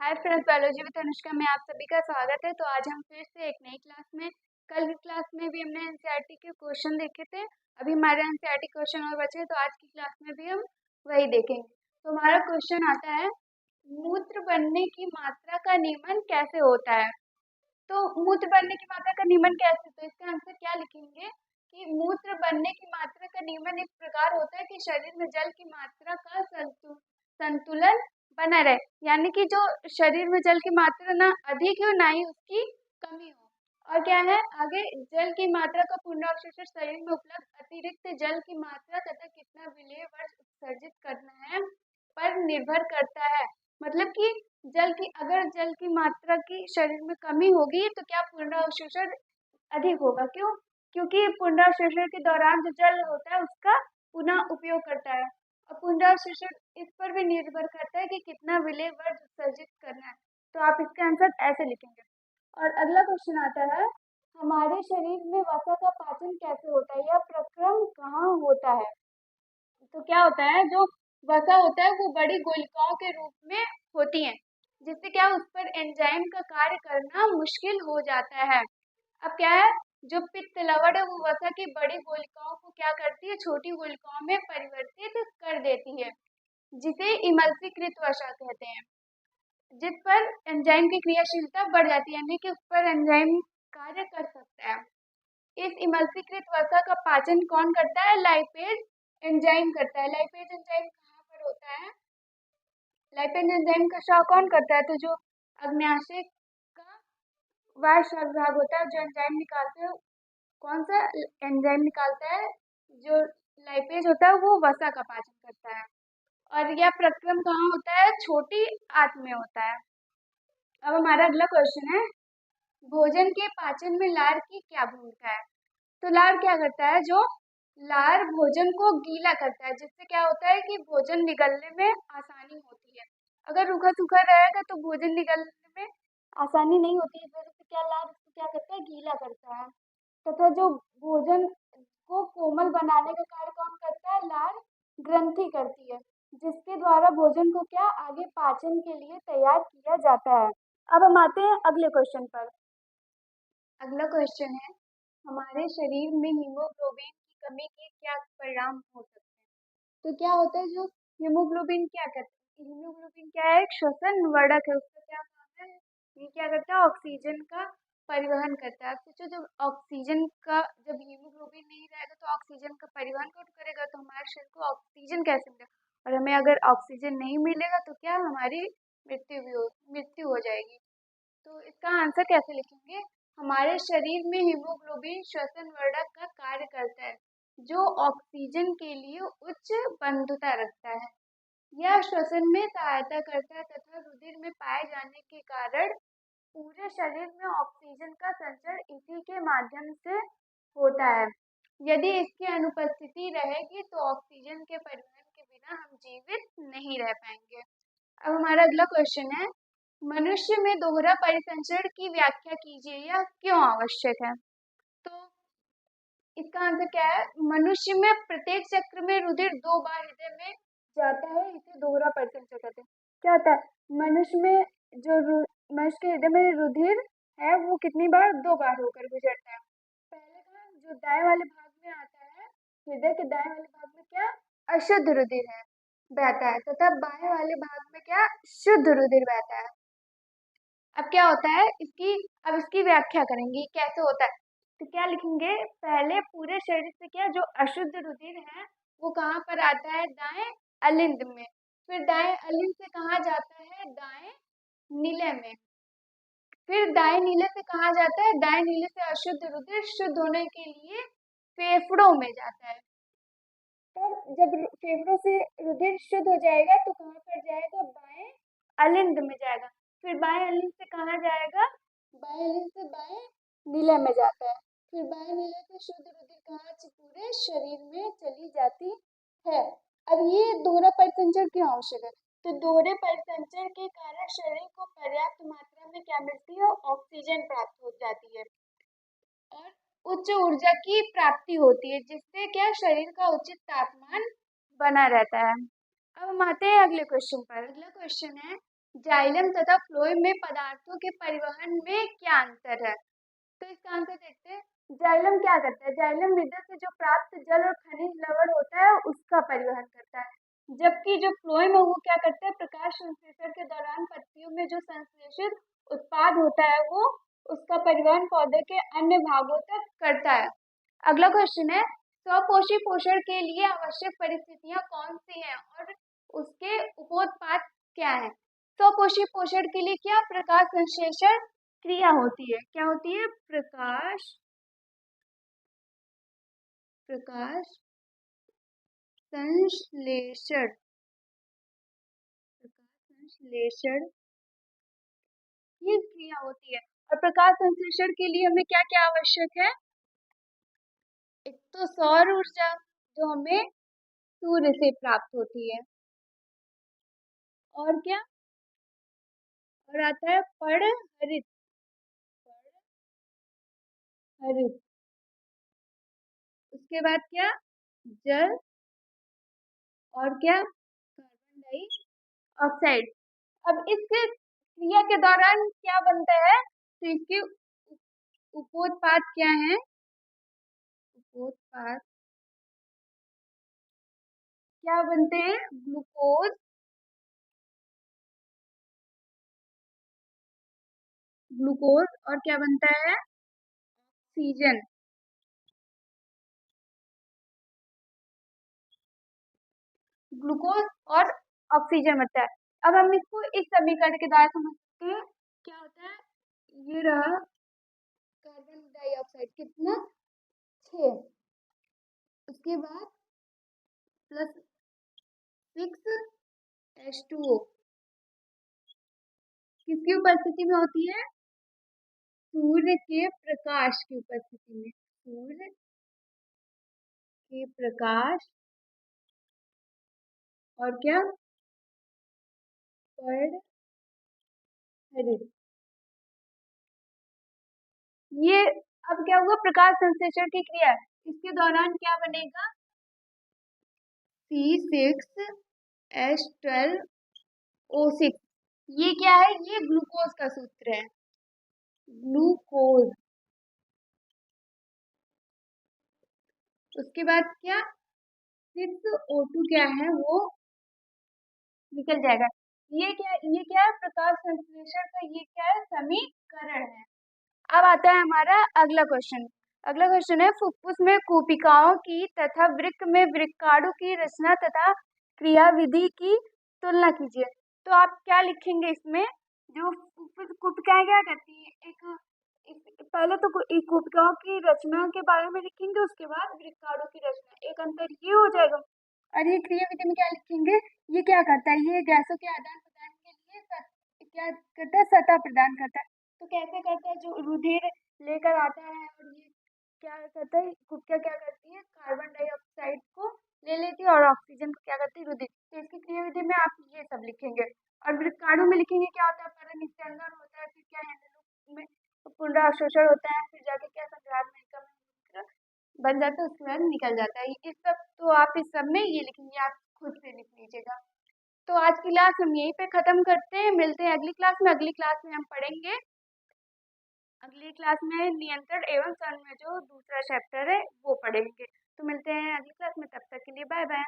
Hi friends, biology with Anushka में आप सभी का स्वागत है। तो आज हम फिर से एक नई क्लास में, कल की क्लास में भी हमने एनसीईआरटी के क्वेश्चन देखे थे। अभी हमारे एनसीईआरटी क्वेश्चन और बचे, तो आज की क्लास में भी हम वही देखेंगे। तो हमारा क्वेश्चन आता है, मूत्र बनने की मात्रा का नियमन कैसे होता है। तो मूत्र बनने की मात्रा का नियमन कैसे, तो इसका आंसर क्या लिखेंगे कि मूत्र बनने की मात्रा का नियमन इस प्रकार होता है कि शरीर में जल की मात्रा का संतुलन बना रहे, यानी कि जो शरीर में जल की मात्रा ना अधिक हो ना ही उसकी कमी हो। और क्या है आगे, जल की मात्रा का पुनर्अवशोषण शरीर में उपलब्ध अतिरिक्त जल की मात्रा तथा कितना विलेय वर्ष उत्सर्जित करना है पर निर्भर करता है। मतलब कि अगर जल की मात्रा की शरीर में कमी होगी तो क्या पुनर्अवशोषण अधिक होगा। क्यों? क्योंकि पुनर्अवशोषण के दौरान जो जल होता है उसका पुनः उपयोग करता है, और पुनर्अवशोषण इस पर भी निर्भर करता है कि कितना विलेय वर्ष उत्सर्जित करना है। तो आप इसका आंसर ऐसे लिखेंगे। और अगला क्वेश्चन आता है, हमारे शरीर में वसा का पाचन कैसे होता है, यह प्रक्रम कहाँ होता है। तो क्या होता है, जो वसा होता है वो बड़ी गोलिकाओं के रूप में होती है, जिससे क्या उस पर एंजाइम का कार्य करना मुश्किल हो जाता है। अब क्या है, जो पित्त लवण है वो वसा की बड़ी गोलिकाओं को क्या करती है, छोटी गोलिकाओं में परिवर्तित कर देती है, जिसे इमल्सीकृत वसा कहते हैं, जिस पर एंजाइम की क्रियाशीलता बढ़ जाती है, यानी कि उस पर एंजाइम कार्य कर सकता है। इस इमल्सीकृत वसा का पाचन कौन करता है, लाइपेज एंजाइम करता है। लाइपेज एंजाइम कहाँ पर होता है, लाइपेज एंजाइम का शव कौन करता है, तो जो अग्न्याशय का वायु भाग होता है जो एंजाइम निकालते हैं, कौन सा एंजाइम निकालता है, जो लाइपेज होता है वो वसा का पाचन करता है। और यह प्रक्रम कहाँ होता है, छोटी आंत में होता है। अब हमारा अगला क्वेश्चन है, भोजन के पाचन में लार की क्या भूमिका है। तो लार क्या करता है, जो लार भोजन को गीला करता है, जिससे क्या होता है कि भोजन निगलने में आसानी होती है। अगर रूखा सूखा रहेगा तो भोजन निगलने में आसानी नहीं होती, इस वजह से क्या लार उसको क्या करता है, गीला करता है। तथा जो भोजन को कोमल बनाने का कार्य कौन करता है, लार ग्रंथि करती है, जिसके द्वारा भोजन को क्या आगे पाचन के लिए तैयार किया जाता है। अब हम आते हैं अगले क्वेश्चन पर। अगला क्वेश्चन है, हमारे शरीर में हीमोग्लोबिन की कमी के क्या परिणाम हो सकते हैं। तो क्या होता है, जो हीमोग्लोबिन क्या करता है, हीमोग्लोबिन क्या है, एक श्वसन वर्धक है। उसका क्या काम है, ये क्या करता है, ऑक्सीजन का परिवहन करता है। आप सोचो, जब ऑक्सीजन का, जब हीमोग्लोबिन नहीं रहेगा तो ऑक्सीजन का परिवहन कौन करेगा, तो हमारे शरीर को ऑक्सीजन कैसे मिलेगा। और हमें अगर ऑक्सीजन नहीं मिलेगा तो क्या हमारी मृत्यु हो जाएगी। तो इसका आंसर कैसे लिखेंगे, हमारे शरीर में हीमोग्लोबिन श्वसन वर्धक का कार्य करता है, जो ऑक्सीजन के लिए उच्च बंधुता रखता है। यह श्वसन में सहायता करता है तथा रुधिर में पाए जाने के कारण पूरे शरीर में ऑक्सीजन का संचरण इसी के माध्यम से होता है। यदि इसकी अनुपस्थिति रहेगी तो ऑक्सीजन के परिवहन के बिना हम जीवित नहीं रह पाएंगे। अब हमारा अगला क्वेश्चन है, मनुष्य में दोहरा परिसंचरण की व्याख्या कीजिए, यह क्यों आवश्यक है। तो इसका आंसर क्या है, मनुष्य में प्रत्येक चक्र में रुधिर 2 बार हृदय में जाता है, इसे दोहरा परिसंचरण कहते हैं। क्या होता है, मनुष्य में मनुष्य के हृदय में रुधिर है वो कितनी बार, 2 बार होकर गुजरता है। पहले का जो दाएं वाले भाग में आता है, हृदय के दाएं वाले भाग में क्या अशुद्ध रुधिर है बहता है, तथा बाएं वाले भाग में क्या शुद्ध रुधिर बहता है। अब क्या होता है, इसकी व्याख्या करेंगे कैसे होता है। तो क्या लिखेंगे, पहले पूरे शरीर से क्या जो अशुद्ध रुधिर है वो कहाँ पर आता है, दाएं अलिंद में। फिर दाएं अलिंद से कहाँ जाता है, दाएं नीले में। फिर दाएं नीले से कहाँ जाता है, दाएं नीले से अशुद्ध रुधिर शुद्ध होने के लिए फेफड़ों में जाता है। तब जब फेफड़ों से रुधिर शुद्ध हो जाएगा तो कहाँ पर जाएगा, बाएं अलिंद में जाएगा। फिर बाएं अलिंद से कहाँ जाएगा, बाएं अलिंद से बाएं नीले में जाता है। फिर बाएं नीले से शुद्ध रुधिर कहाँ से पूरे शरीर में चली जाती है। अब ये दोहरा परिसंचरण क्यों आवश्यक है, तो दोहरे परिसंचरण के कारण शरीर को पर्याप्त मात्रा में क्या मिलती है, ऑक्सीजन प्राप्त हो जाती है और उच्च ऊर्जा की प्राप्ति होती है, जिससे क्या शरीर का उचित तापमान बना रहता है। अब हम आते हैं अगले क्वेश्चन पर। अगला क्वेश्चन है, जाइलम तथा फ्लोएम में पदार्थों के परिवहन में क्या अंतर है? तो इसका आंसर देखते हैं। जाइलम क्या करता है? जाइलम मृदा से जो प्राप्त जल और खनिज लवण होता है उसका परिवहन करता है, जबकि जो फ्लोएम है वो क्या करता है? प्रकाश संश्लेषण के दौरान पत्तियों में जो संश्लेषित उत्पाद होता है वो उसका परिवहन पौधे के अन्य भागों तक करता है। अगला क्वेश्चन है, स्वपोषी पोषण के लिए आवश्यक परिस्थितियां कौन सी हैं और उसके उपोत्पाद क्या है? स्वपोषी पोषण के लिए क्या प्रकाश संश्लेषण क्रिया होती है? क्या होती है? प्रकाश संश्लेषण ये क्रिया होती है। और प्रकाश संश्लेषण के लिए हमें क्या क्या आवश्यक है? एक तो सौर ऊर्जा जो हमें सूर्य से प्राप्त होती है, और क्या? और आता है हरित उसके बाद क्या? जल, और क्या? Carbon dioxide. अब इस क्रिया के दौरान क्या बनता है? तो इसके उपोत्पाद क्या है? उपोत्पाद क्या बनते हैं? ग्लूकोज और क्या बनता है? ऑक्सीजन। ग्लूकोज और ऑक्सीजन बनता है। अब हम इसको इस समीकरण के द्वारा समझ सकते हैं। क्या होता है? ये रहा कार्बन डाइऑक्साइड, कितना? 6, उसके बाद प्लस 6H2O किसकी उपस्थिति में होती है? सूर्य के प्रकाश की उपस्थिति में। सूर्य के प्रकाश और क्या? हरित। ये अब क्या हुआ? प्रकाश संश्लेषण की क्रिया। इसके दौरान क्या बनेगा? C6H12O6। ये क्या है? ये ग्लूकोज का सूत्र है, ग्लूकोज। उसके बाद क्या? 6O2 क्या है? वो निकल जाएगा। ये क्या है? प्रकाश संश्लेषण का ये क्या है? समीकरण है। अब आता है हमारा अगला क्वेश्चन। अगला क्वेश्चन है, फुफ्फुस में कूपिकाओं की तथा वृक्क में वृक्काणु की रचना तथा क्रियाविधि की तुलना कीजिए। तो आप क्या लिखेंगे इसमें? जो कूपिकाएं क्या करती है? पहले तो कूपिकाओं की रचना के बारे में लिखेंगे, उसके बाद वृक्काणु की रचना। एक अंतर ये हो जाएगा। और ये क्रियाविधि में क्या लिखेंगे? ये क्या करता है? ये गैसों के आदान प्रदान के लिए क्या करता है? सतह प्रदान करता है। तो कैसे करता है? जो रुधिर लेकर आता है, और ये क्या करता है? गुप्ता क्या करती है? कार्बन डाइऑक्साइड को ले लेती है और ऑक्सीजन को क्या करती है? रुधिर। तो इसकी क्रियाविधि में आप ये सब लिखेंगे। और वृक्काणु में लिखेंगे क्या होता है? पहले निस्यंदन होता है, फिर क्या है में पुनरावशोषण होता है, फिर जाके क्या संग्राम में बन जाता है, उसके बाद निकल जाता है। इस सब तो आप इस सब में ये लिखेंगे, आप खुद से लिख लीजिएगा। तो आज की क्लास हम यहीं पे खत्म करते हैं। मिलते हैं अगली क्लास में। अगली क्लास में हम पढ़ेंगे, अगली क्लास में नियंत्रण एवं संघ में जो दूसरा चैप्टर है वो पढ़ेंगे। तो मिलते हैं अगली क्लास में, तब तक के लिए बाय बाय।